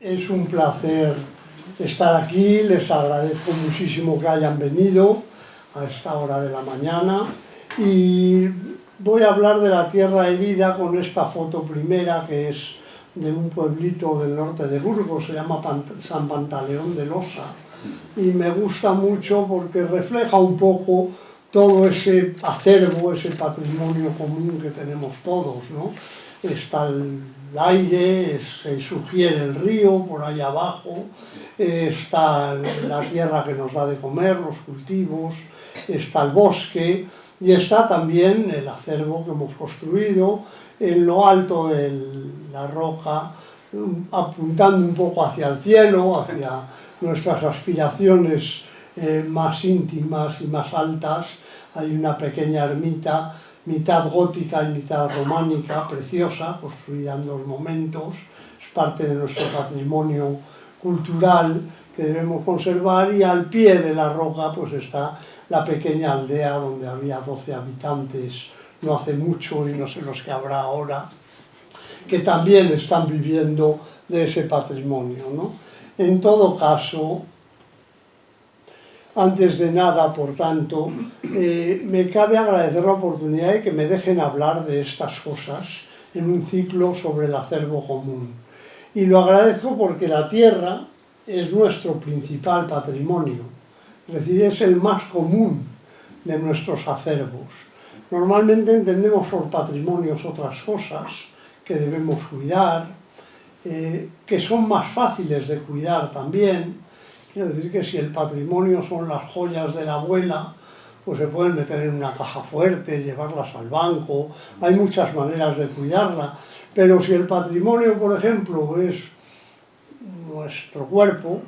Es un placer estar aquí, les agradezco muchísimo que hayan venido a esta hora de la mañana y voy a hablar de la tierra herida con esta foto primera, que es de un pueblito del norte de Burgos, se llama San Pantaleón de Losa, y me gusta mucho porque refleja un poco todo ese acervo, ese patrimonio común que tenemos todos, ¿no? Está el aire, se sugiere el río por ahí abajo, está la tierra que nos da de comer, los cultivos, está el bosque y está también el acervo que hemos construido en lo alto de la roca, apuntando un poco hacia el cielo, hacia nuestras aspiraciones más íntimas y más altas. Hay una pequeña ermita, mitad gótica y mitad románica, preciosa, construida en dos momentos. Es parte de nuestro patrimonio cultural que debemos conservar, y al pie de la roca pues está la pequeña aldea donde había 12 habitantes no hace mucho, y no sé los que habrá ahora, que también están viviendo de ese patrimonio, ¿no? En todo caso, antes de nada, por tanto, me cabe agradecer la oportunidad de que me dejen hablar de estas cosas en un ciclo sobre el acervo común. Y lo agradezco porque la tierra es nuestro principal patrimonio, es decir, es el más común de nuestros acervos. Normalmente entendemos por patrimonios otras cosas que debemos cuidar, que son más fáciles de cuidar también. Quiero decir que si el patrimonio son las joyas de la abuela, pues se pueden meter en una caja fuerte, llevarlas al banco, hay muchas maneras de cuidarla. Pero si el patrimonio, por ejemplo, es nuestro cuerpo,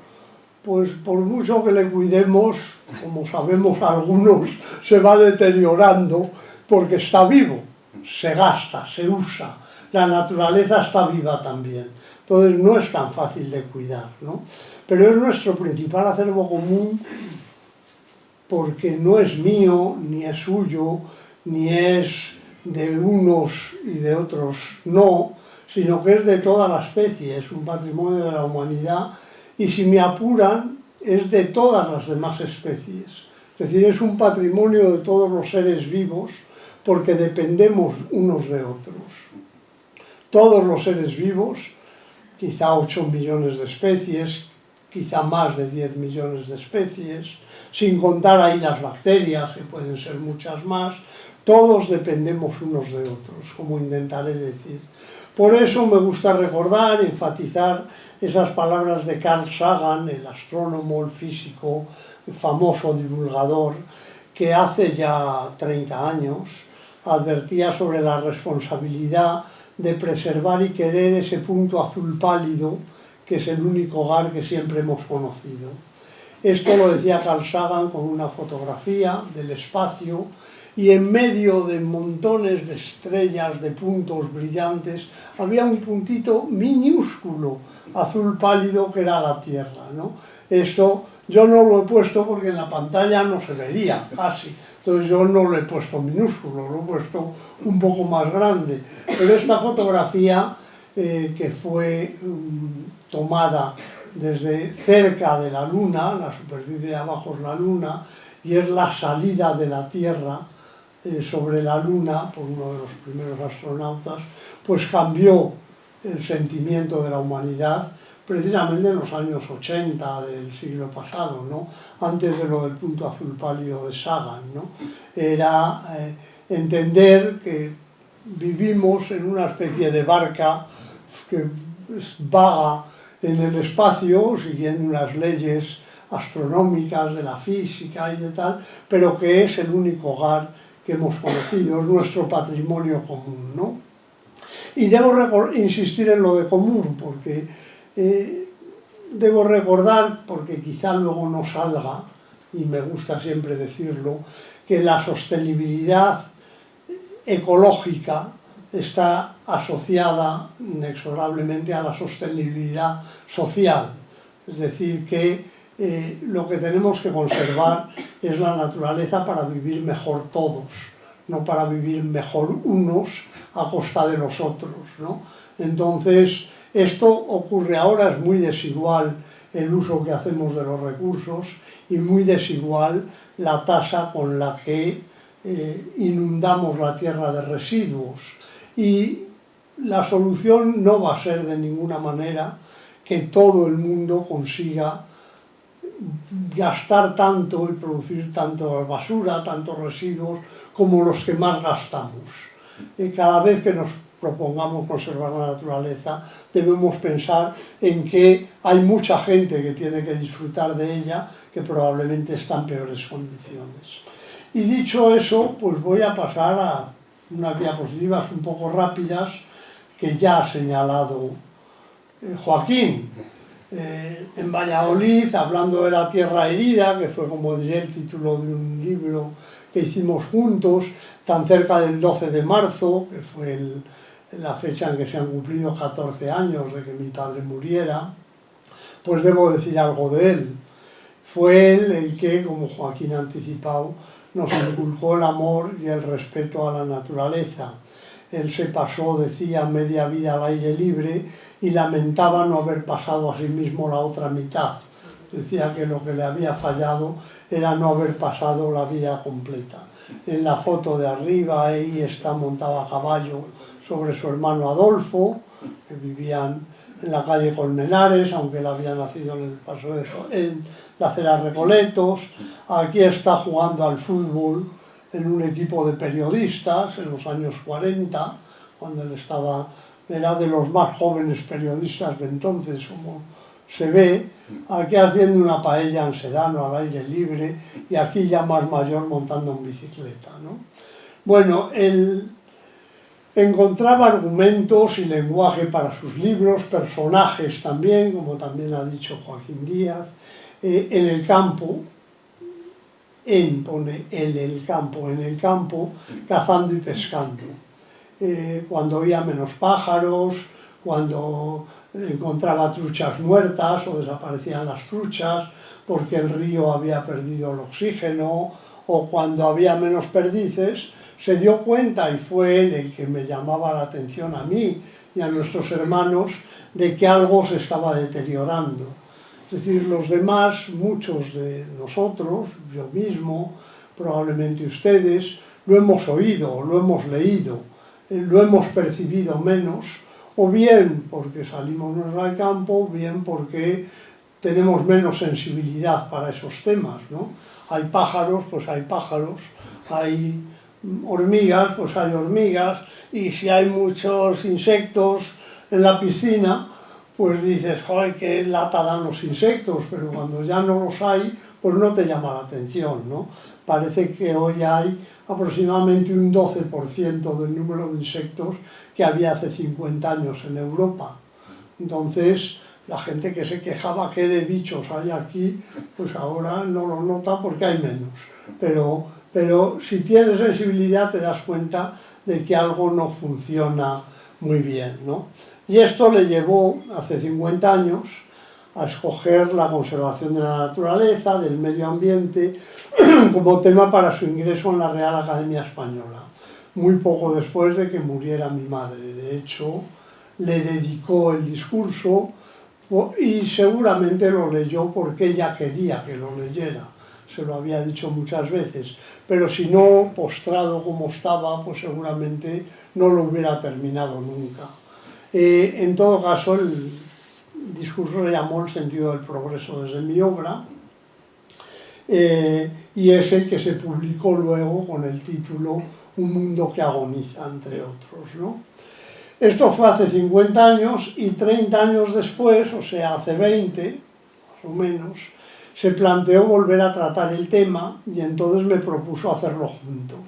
pues por mucho que le cuidemos, como sabemos algunos, se va deteriorando porque está vivo, se gasta, se usa, la naturaleza está viva también. Entonces no es tan fácil de cuidar, ¿no? Pero es nuestro principal acervo común porque no es mío, ni es suyo, ni es de unos y de otros no, sino que es de toda la especie, es un patrimonio de la humanidad, y si me apuran, es de todas las demás especies. Es decir, es un patrimonio de todos los seres vivos porque dependemos unos de otros. Todos los seres vivos, quizá 8 millones de especies, quizá más de 10 millones de especies, sin contar ahí las bacterias, que pueden ser muchas más, todos dependemos unos de otros, como intentaré decir. Por eso me gusta recordar, enfatizar esas palabras de Carl Sagan, el astrónomo, el físico, el famoso divulgador, que hace ya 30 años advertía sobre la responsabilidad de preservar y querer ese punto azul pálido que es el único hogar que siempre hemos conocido. Esto lo decía Carl Sagan con una fotografía del espacio, y en medio de montones de estrellas, de puntos brillantes, había un puntito minúsculo, azul pálido, que era la Tierra, ¿no? Esto yo no lo he puesto porque en la pantalla no se vería casi. Entonces yo no lo he puesto minúsculo, lo he puesto un poco más grande. Pero esta fotografía, que fue tomada desde cerca de la Luna, la superficie de abajo es la Luna, y es la salida de la Tierra sobre la Luna por uno de los primeros astronautas, pues cambió el sentimiento de la humanidad precisamente en los años 80 del siglo pasado, ¿no? Antes de lo del punto azul pálido de Sagan, ¿no? Era entender que vivimos en una especie de barca que vaga en el espacio siguiendo unas leyes astronómicas de la física y de tal, pero que es el único hogar que hemos conocido, es nuestro patrimonio común, ¿no? Y debo insistir en lo de común, porque debo recordar, porque quizá luego no salga, y me gusta siempre decirlo, que la sostenibilidad ecológica está asociada inexorablemente a la sostenibilidad social. Es decir, que lo que tenemos que conservar es la naturaleza para vivir mejor todos, no para vivir mejor unos a costa de los otros, ¿no? Entonces, Esto ocurre ahora, es muy desigual el uso que hacemos de los recursos y muy desigual la tasa con la que inundamos la tierra de residuos. Y la solución no va a ser de ninguna manera que todo el mundo consiga gastar tanto y producir tanto basura, tantos residuos como los que más gastamos. Cada vez que nos propongamos conservar la naturaleza, debemos pensar en que hay mucha gente que tiene que disfrutar de ella, que probablemente está en peores condiciones. Y dicho eso, pues voy a pasar a unas diapositivas un poco rápidas que ya ha señalado Joaquín. En Valladolid, hablando de la tierra herida, que fue, como diré, el título de un libro que hicimos juntos, tan cerca del 12 de marzo, que fue la fecha en que se han cumplido 14 años de que mi padre muriera, pues debo decir algo de él. Fue él el que, como Joaquín ha anticipado, nos inculcó el amor y el respeto a la naturaleza. Él se pasó, decía, media vida al aire libre y lamentaba no haber pasado a sí mismo la otra mitad. Decía que lo que le había fallado era no haber pasado la vida completa. En la foto de arriba, ahí está montado a caballo sobre su hermano Adolfo, que vivían en la calle Colmenares, aunque él había nacido en el paso en la Acera Recoletos. Aquí está jugando al fútbol en un equipo de periodistas en los años 40, cuando él era de los más jóvenes periodistas de entonces, como se ve, aquí haciendo una paella en Sedano al aire libre y aquí ya más mayor montando en bicicleta, ¿no? Bueno, él encontraba argumentos y lenguaje para sus libros, personajes también, como también ha dicho Joaquín Díaz, en el campo, pone él en el campo, cazando y pescando. Cuando había menos pájaros, cuando encontraba truchas muertas o desaparecían las truchas porque el río había perdido el oxígeno, o cuando había menos perdices, se dio cuenta, y fue él el que me llamaba la atención a mí y a nuestros hermanos, de que algo se estaba deteriorando. Es decir, los demás, muchos de nosotros, yo mismo, probablemente ustedes, lo hemos oído, lo hemos leído, lo hemos percibido menos, o bien porque salimos al campo, bien porque tenemos menos sensibilidad para esos temas, ¿no? Hay pájaros, pues hay pájaros, hay hormigas, pues hay hormigas, y si hay muchos insectos en la piscina, pues dices, joder, qué lata dan los insectos, pero cuando ya no los hay, pues no te llama la atención, ¿no? Parece que hoy hay aproximadamente un 12% del número de insectos que había hace 50 años en Europa. Entonces, la gente que se quejaba que de bichos hay aquí, pues ahora no lo nota porque hay menos. Pero si tienes sensibilidad te das cuenta de que algo no funciona muy bien, ¿no? Y esto le llevó, hace 50 años, a escoger la conservación de la naturaleza, del medio ambiente, como tema para su ingreso en la Real Academia Española, muy poco después de que muriera mi madre. De hecho, le dedicó el discurso y seguramente lo leyó porque ella quería que lo leyera. Se lo había dicho muchas veces, pero si no, postrado como estaba, pues seguramente no lo hubiera terminado nunca. En todo caso, el discurso le llamó El sentido del progreso desde mi obra, y es el que se publicó luego con el título Un mundo que agoniza, entre otros, ¿no? Esto fue hace 50 años y 30 años después, o sea, hace 20, más o menos, se planteó volver a tratar el tema y entonces me propuso hacerlo juntos.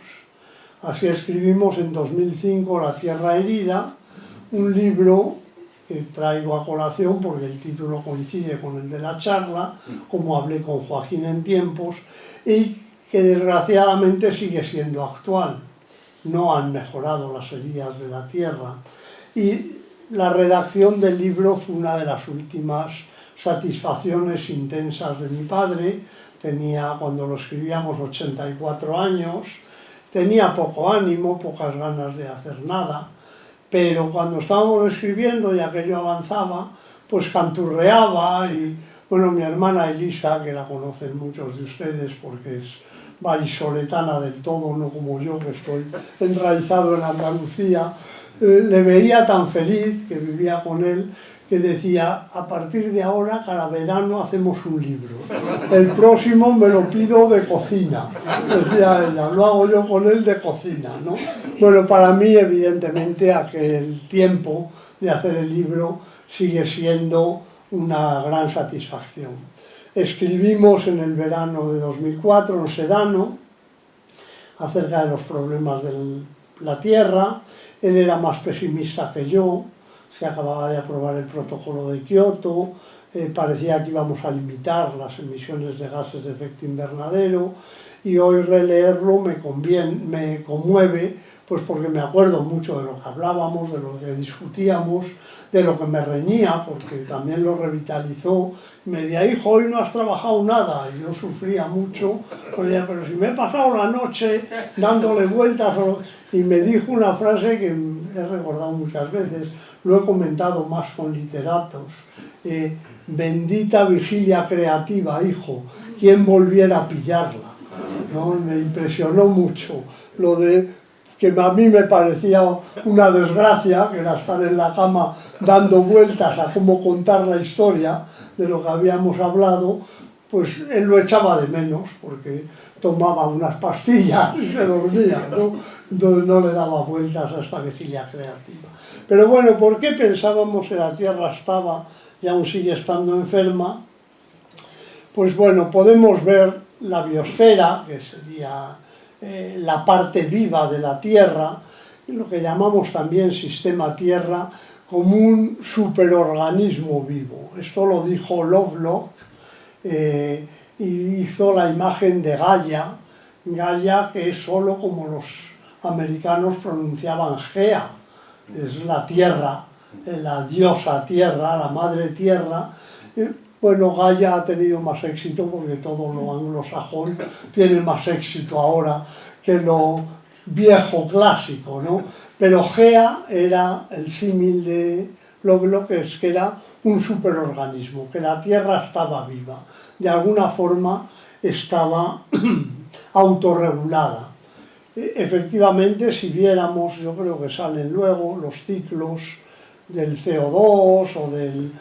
Así escribimos en 2005 La tierra herida, un libro que traigo a colación porque el título coincide con el de la charla, como hablé con Joaquín en tiempos, y que desgraciadamente sigue siendo actual. No han mejorado las heridas de la tierra. Y la redacción del libro fue una de las últimas satisfacciones intensas de mi padre. Tenía, cuando lo escribíamos, 84 años, tenía poco ánimo, pocas ganas de hacer nada, pero cuando estábamos escribiendo y aquello avanzaba, pues canturreaba y, bueno, mi hermana Elisa, que la conocen muchos de ustedes porque es vallisoletana del todo, no como yo, que estoy enraizado en Andalucía, le veía tan feliz, que vivía con él, que decía, a partir de ahora, cada verano hacemos un libro. El próximo me lo pido de cocina, decía ella, lo hago yo con él de cocina, ¿no? Bueno, para mí, evidentemente, aquel tiempo de hacer el libro sigue siendo una gran satisfacción. Escribimos en el verano de 2004 en Sedano acerca de los problemas de la Tierra. Él era más pesimista que yo, se acababa de aprobar el protocolo de Kioto, parecía que íbamos a limitar las emisiones de gases de efecto invernadero, y hoy releerlo me conmueve, pues porque me acuerdo mucho de lo que hablábamos, de lo que discutíamos, de lo que me reñía, porque también lo revitalizó. Me decía, hijo, hoy no has trabajado nada, y yo sufría mucho, pero si me he pasado la noche dándole vueltas, y me dijo una frase que he recordado muchas veces, lo he comentado más con literatos, bendita vigilia creativa, hijo, ¿quién volviera a pillarla? ¿No? Me impresionó mucho lo de que a mí me parecía una desgracia, que era estar en la cama dando vueltas a cómo contar la historia de lo que habíamos hablado, pues él lo echaba de menos, porque tomaba unas pastillas y se dormía, ¿no? Entonces no le daba vueltas a esta vigilia creativa. Pero bueno, ¿por qué pensábamos que la Tierra estaba y aún sigue estando enferma? Pues bueno, podemos ver la biosfera, que sería la parte viva de la Tierra, lo que llamamos también sistema Tierra, como un superorganismo vivo. Esto lo dijo Lovelock, y hizo la imagen de Gaia, Gaia que es solo como los americanos pronunciaban Gea, es la Tierra, la diosa Tierra, la madre Tierra. Bueno, Gaia ha tenido más éxito porque todo lo anglosajón tiene más éxito ahora que lo viejo clásico, ¿no? Pero Gea era el símil de Lovelock, que era un superorganismo, que la Tierra estaba viva, de alguna forma estaba autorregulada. Efectivamente, si viéramos, yo creo que salen luego los ciclos del CO2 o del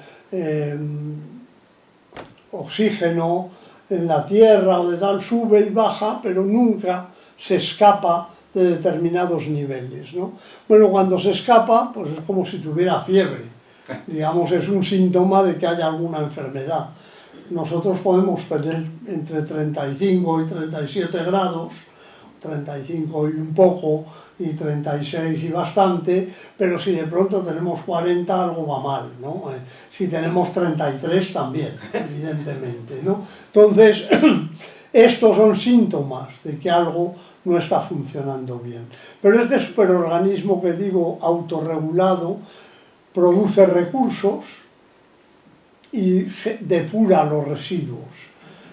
oxígeno en la Tierra o de tal, sube y baja, pero nunca se escapa de determinados niveles, ¿no? Bueno, cuando se escapa, pues es como si tuviera fiebre, digamos, es un síntoma de que haya alguna enfermedad. Nosotros podemos tener entre 35 y 37 grados, 35 y un poco, y 36 y bastante, pero si de pronto tenemos 40 algo va mal, ¿no? Si tenemos 33 también, evidentemente, ¿no? Entonces, estos son síntomas de que algo no está funcionando bien. Pero este superorganismo que digo autorregulado produce recursos y depura los residuos.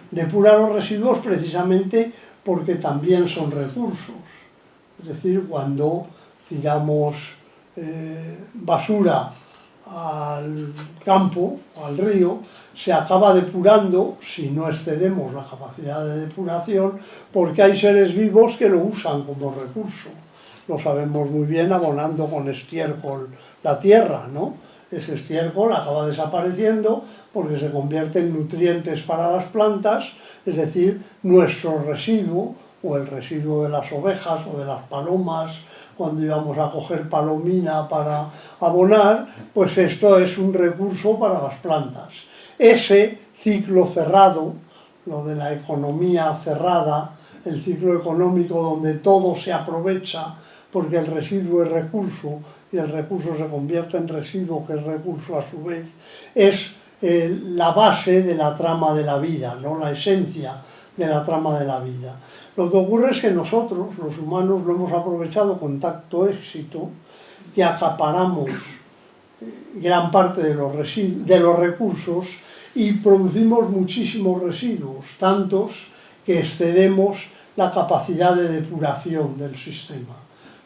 Depura los residuos precisamente porque también son recursos. Es decir, cuando tiramos basura al campo, al río, se acaba depurando, si no excedemos la capacidad de depuración, porque hay seres vivos que lo usan como recurso. Lo sabemos muy bien abonando con estiércol la tierra, ¿no? Ese estiércol acaba desapareciendo porque se convierte en nutrientes para las plantas, es decir, nuestro residuo, o el residuo de las ovejas o de las palomas, cuando íbamos a coger palomina para abonar, pues esto es un recurso para las plantas. Ese ciclo cerrado, lo de la economía cerrada, el ciclo económico donde todo se aprovecha porque el residuo es recurso y el recurso se convierte en residuo que es recurso a su vez, es la base de la trama de la vida, ¿no? La esencia de la trama de la vida. Lo que ocurre es que nosotros, los humanos, lo hemos aprovechado con tanto éxito que acaparamos gran parte de los recursos y producimos muchísimos residuos, tantos que excedemos la capacidad de depuración del sistema.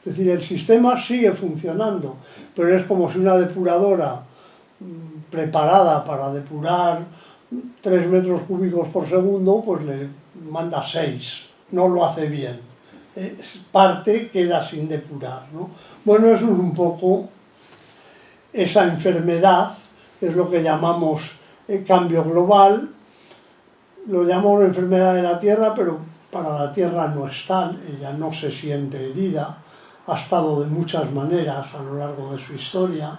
Es decir, el sistema sigue funcionando, pero es como si una depuradora preparada para depurar 3 metros cúbicos por segundo, pues le manda 6, no lo hace bien. Parte queda sin depurar, ¿no? Bueno, eso es un poco esa enfermedad, es lo que llamamos cambio global, lo llamamos enfermedad de la Tierra, pero para la Tierra no es tal, ella no se siente herida, ha estado de muchas maneras a lo largo de su historia.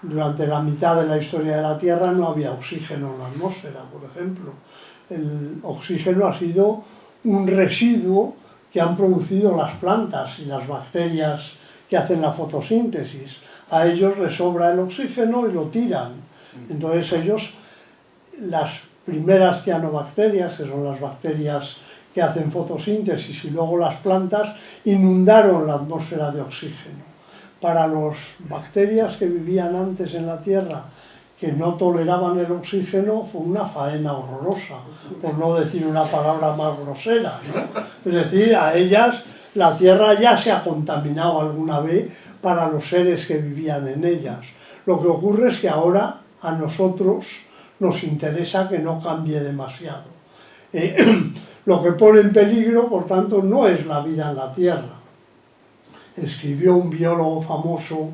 Durante la mitad de la historia de la Tierra no había oxígeno en la atmósfera, por ejemplo. El oxígeno ha sido un residuo que han producido las plantas y las bacterias que hacen la fotosíntesis. A ellos les sobra el oxígeno y lo tiran. Entonces ellos, las primeras cianobacterias, que son las bacterias que hacen fotosíntesis, y luego las plantas, inundaron la atmósfera de oxígeno. Para las bacterias que vivían antes en la Tierra, que no toleraban el oxígeno, fue una faena horrorosa, por no decir una palabra más grosera, ¿no? Es decir, a ellas la Tierra ya se ha contaminado alguna vez para los seres que vivían en ellas. Lo que ocurre es que ahora a nosotros nos interesa que no cambie demasiado. Lo que pone en peligro, por tanto, no es la vida en la Tierra. Escribió un biólogo famoso: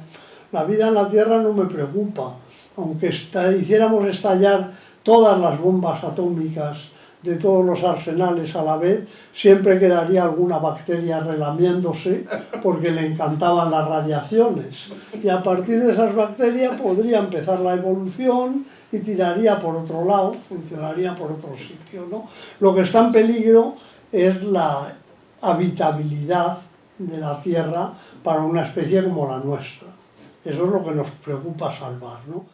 la vida en la Tierra no me preocupa, aunque hiciéramos estallar todas las bombas atómicas de todos los arsenales a la vez, siempre quedaría alguna bacteria relamiéndose porque le encantaban las radiaciones. Y a partir de esas bacterias podría empezar la evolución y tiraría por otro lado, funcionaría por otro sitio, ¿no? Lo que está en peligro es la habitabilidad de la Tierra para una especie como la nuestra. Eso es lo que nos preocupa salvar, ¿no?